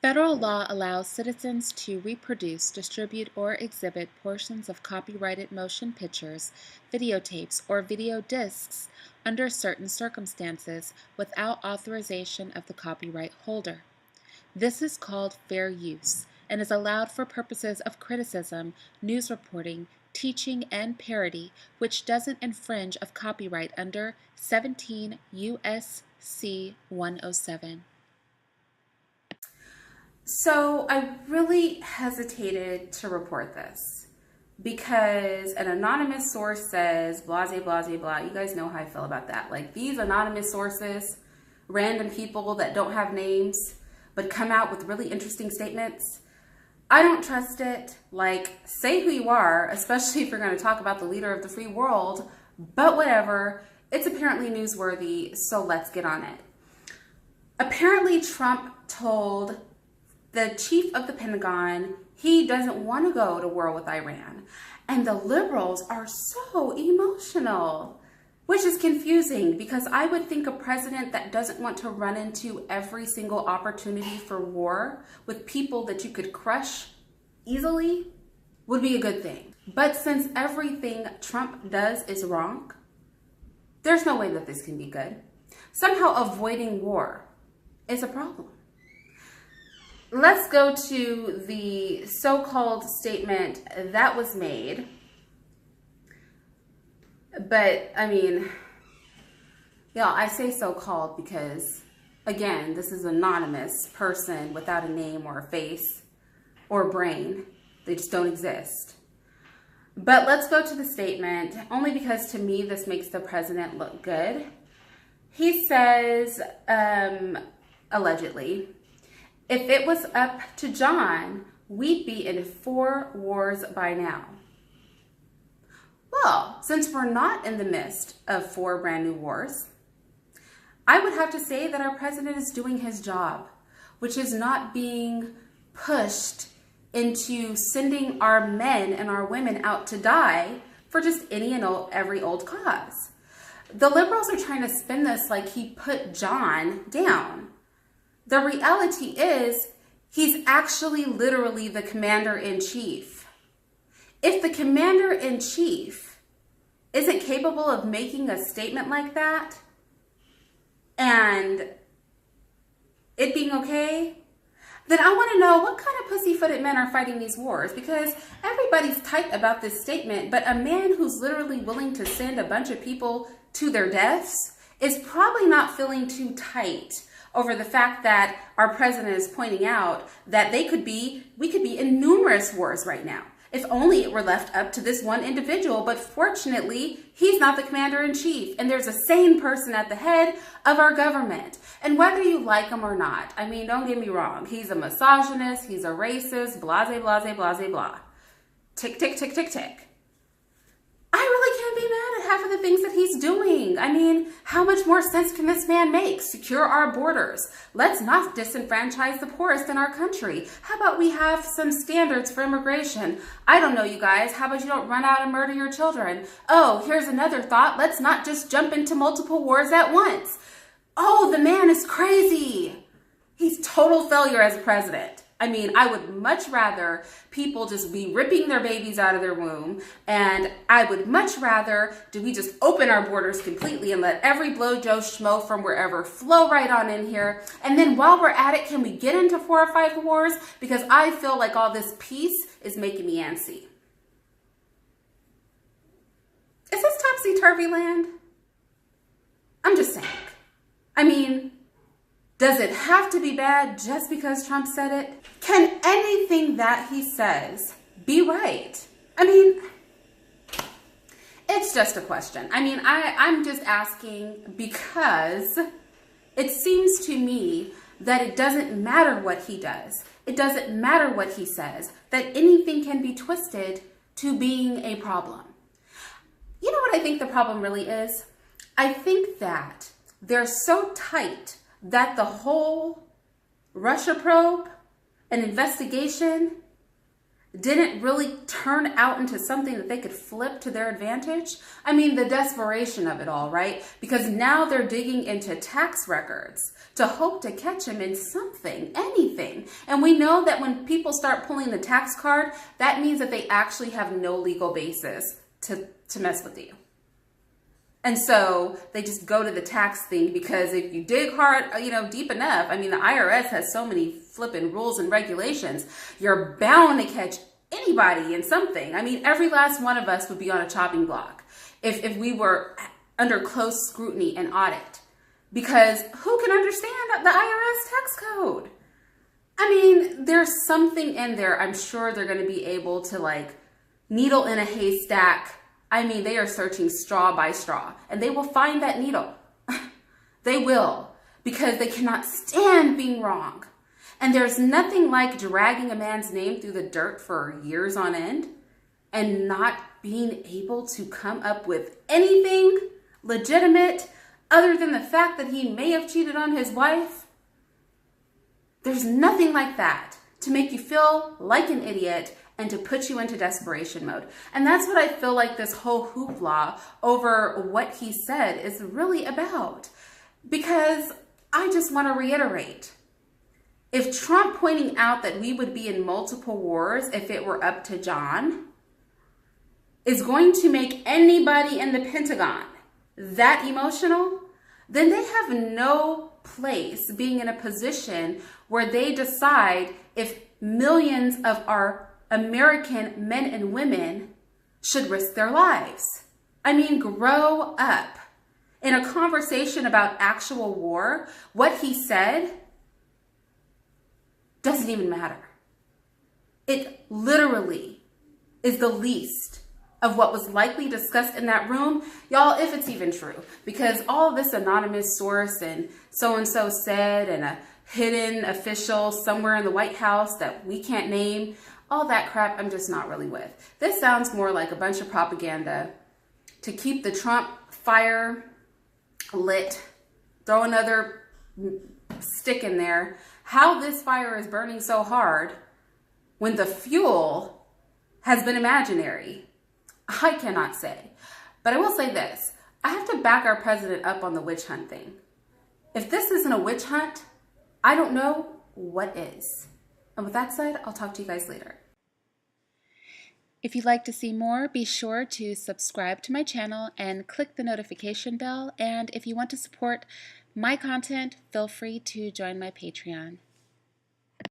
Federal law allows citizens to reproduce, distribute, or exhibit portions of copyrighted motion pictures, videotapes, or video discs under certain circumstances without authorization of the copyright holder. This is called fair use and is allowed for purposes of criticism, news reporting, teaching, and parody, which doesn't infringe of copyright under 17 U.S.C. 107. So I really hesitated to report this because an anonymous source says blah, blah, blah, blah. You guys know how I feel about that. Like these anonymous sources, random people that don't have names, but come out with really interesting statements. I don't trust it. Like, say who you are, especially if you're going to talk about the leader of the free world, but whatever. It's apparently newsworthy, so let's get on it. Apparently, Trump told the chief of the Pentagon he doesn't want to go to war with Iran. And the liberals are so emotional, which is confusing because I would think a president that doesn't want to run into every single opportunity for war with people that you could crush easily would be a good thing. But since everything Trump does is wrong, there's no way that this can be good. Somehow avoiding war is a problem. Let's go to the so-called statement that was made. But, I mean, yeah, I say so-called because, again, this is an anonymous person without a name or a face or a brain. They just don't exist. But let's go to the statement, only because to me this makes the president look good. He says, allegedly, if it was up to John, we'd be in 4 wars by now. Well, since we're not in the midst of 4 brand new wars, I would have to say that our president is doing his job, which is not being pushed into sending our men and our women out to die for just any and every old cause. The liberals are trying to spin this like he put John down. The reality is he's actually literally the commander-in-chief. If the commander-in-chief isn't capable of making a statement like that and it being okay, then I want to know what kind of pussy-footed men are fighting these wars, because everybody's tight about this statement, but a man who's literally willing to send a bunch of people to their deaths is probably not feeling too tight over the fact that our president is pointing out that we could be in numerous wars right now, if only it were left up to this one individual. But fortunately, he's not the commander-in-chief, and there's a sane person at the head of our government. And whether you like him or not, I mean, don't get me wrong, he's a misogynist, he's a racist, blase, blase, blase, blah. Tick, tick, tick, tick, tick. I really can't be mad at half of the things that he's doing. I mean, how much more sense can this man make? Secure our borders. Let's not disenfranchise the poorest in our country. How about we have some standards for immigration? I don't know, you guys. How about you don't run out and murder your children? Oh, here's another thought. Let's not just jump into multiple wars at once. Oh, the man is crazy. He's total failure as a president. I mean, I would much rather people just be ripping their babies out of their womb, and I would much rather we just open our borders completely and let every blow Joe schmo from wherever flow right on in here. And then while we're at it, can we get into 4 or 5 wars? Because I feel like all this peace is making me antsy. Is this topsy-turvy land? I'm just saying. I mean, does it have to be bad just because Trump said it? Can anything that he says be right? I mean, it's just a question. I mean, I'm just asking because it seems to me that it doesn't matter what he does. It doesn't matter what he says, that anything can be twisted to being a problem. You know what I think the problem really is? I think that they're so tight that the whole Russia probe, an investigation, didn't really turn out into something that they could flip to their advantage. I mean, the desperation of it all, right? Because now they're digging into tax records to hope to catch him in something, anything. And we know that when people start pulling the tax card, that means that they actually have no legal basis to mess with you. And so they just go to the tax thing, because if you dig hard, deep enough, I mean, the IRS has so many flipping rules and regulations, you're bound to catch anybody in something. I mean, every last one of us would be on a chopping block if we were under close scrutiny and audit, because who can understand the IRS tax code? I mean, there's something in there. I'm sure they're going to be able to needle in a haystack. I mean, they are searching straw by straw, and they will find that needle. They will, because they cannot stand being wrong. And there's nothing like dragging a man's name through the dirt for years on end and not being able to come up with anything legitimate other than the fact that he may have cheated on his wife. There's nothing like that to make you feel like an idiot and to put you into desperation mode. And that's what I feel like this whole hoopla over what he said is really about. Because I just want to reiterate, if Trump pointing out that we would be in multiple wars if it were up to John is going to make anybody in the Pentagon that emotional, then they have no place being in a position where they decide if millions of our American men and women should risk their lives. I mean, grow up. In a conversation about actual war, what he said doesn't even matter. It literally is the least of what was likely discussed in that room, y'all, if it's even true, because all this anonymous source and so said and a hidden official somewhere in the White House that we can't name, all that crap I'm just not really with. This sounds more like a bunch of propaganda to keep the Trump fire lit, throw another stick in there. How this fire is burning so hard when the fuel has been imaginary, I cannot say. But I will say this, I have to back our president up on the witch hunt thing. If this isn't a witch hunt, I don't know what is. And with that said, I'll talk to you guys later. If you'd like to see more, be sure to subscribe to my channel and click the notification bell. And if you want to support my content, feel free to join my Patreon.